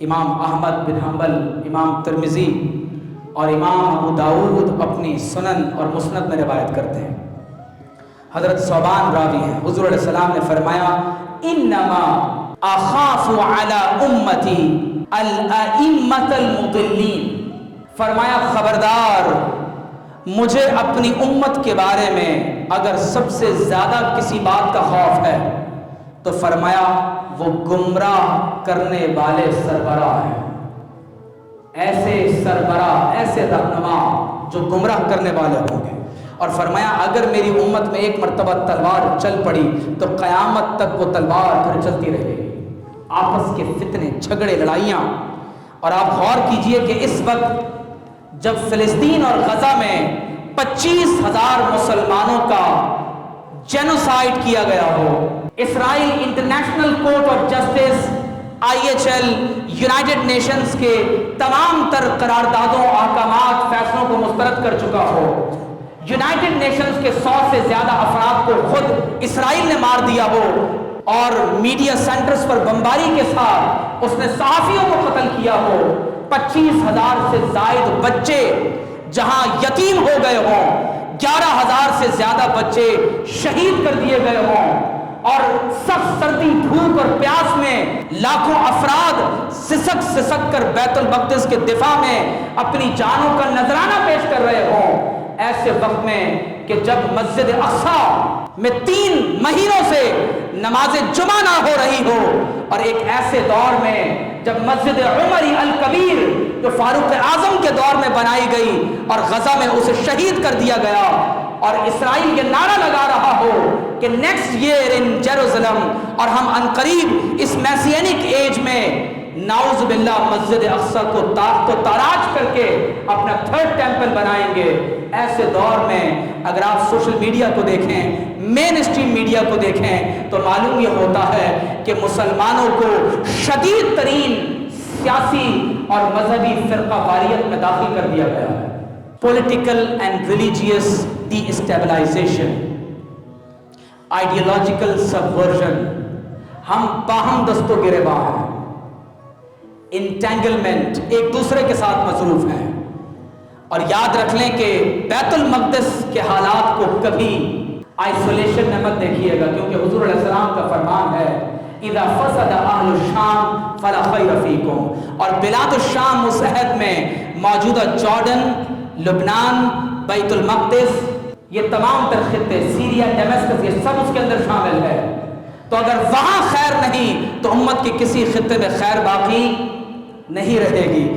امام احمد بن حنبل، امام ترمذی اور امام ابو داؤد اپنی سنن اور مسند میں روایت کرتے ہیں۔ حضرت ثوبان راوی ہیں، حضور علیہ السلام نے فرمایا انما اخاف علی امتی الائمۃ المضلین، فرمایا خبردار، مجھے اپنی امت کے بارے میں اگر سب سے زیادہ کسی بات کا خوف ہے تو فرمایا وہ گمراہ کرنے والے سربراہ ہیں، ایسے سربراہ، ایسے رہنما جو گمراہ کرنے والے ہوں گے۔ اور فرمایا اگر میری امت میں ایک مرتبہ تلوار چل پڑی تو قیامت تک وہ تلوار پھر چلتی رہے گی، آپس کے فتنے، جھگڑے، لڑائیاں۔ اور آپ غور کیجئے کہ اس وقت جب فلسطین اور غزہ میں 25,000 مسلمانوں کا جینوسائیڈ کیا گیا ہو، Israel International Court of Justice IHL United Nations کے تمام تر قراردادوں، احکامات، فیصلوں کو مسترد کر چکا ہو، یونائٹڈ نیشنز کے 100 سے زیادہ افراد کو خود اسرائیل نے مار دیا ہو، اور میڈیا سینٹرز پر بمباری کے ساتھ اس نے صحافیوں کو قتل کیا ہو، 25,000 سے زائد بچے جہاں یتیم ہو گئے ہوں، 11,000 سے زیادہ بچے شہید کر دیے گئے ہوں، اور سخت سردی، دھوپ اور پیاس میں لاکھوں افراد سسک کر بیت المقدس کے دفاع میں اپنی جانوں کا نذرانہ پیش کر رہے ہوں، ایسے وقت میں کہ جب مسجد اقصی میں 3 مہینوں سے نماز جمعہ نہ ہو رہی ہو، اور ایک ایسے دور میں جب مسجد عمری الکبیر جو فاروق اعظم کے دور میں بنائی گئی اور غزہ میں اسے شہید کر دیا گیا، اور اسرائیل یہ نعرہ لگا رہا ہو کہ نیکسٹ ایئر ان جیروسلم، اور ہم عنقریب اس میسینک ایج میں نعوذ باللہ مسجد اقصی کو تاخت و تاراج کر کے اپنا 3rd ٹیمپل بنائیں گے۔ ایسے دور میں اگر آپ سوشل میڈیا کو دیکھیں، مین اسٹریم میڈیا کو دیکھیں، تو معلوم یہ ہوتا ہے کہ مسلمانوں کو شدید ترین سیاسی اور مذہبی فرقہ واریت میں داخل کر دیا گیا ہے۔ Political and religious destabilization, ideological subversion, ہم باہم دست و گریباں ہیں، انٹینگلمنٹ، ایک دوسرے کے ساتھ مصروف ہیں۔ اور یاد رکھ لیں کہ بیت المقدس کے حالات کو کبھی آئسولیشن میں مت دیکھیے گا، کیونکہ حضور علیہ السلام کا فرمان ہے اذا فسد اہل الشام فلا خیر فیکم، اور بلاد الشام اس عہد میں موجودہ جارڈن، لبنان، بیت المقدس، یہ تمام تر خطے، سیریا، ڈیمسکس، یہ سب اس کے اندر شامل ہے۔ تو اگر وہاں خیر نہیں تو امت کے کسی خطے میں خیر باقی نہیں رہے گی۔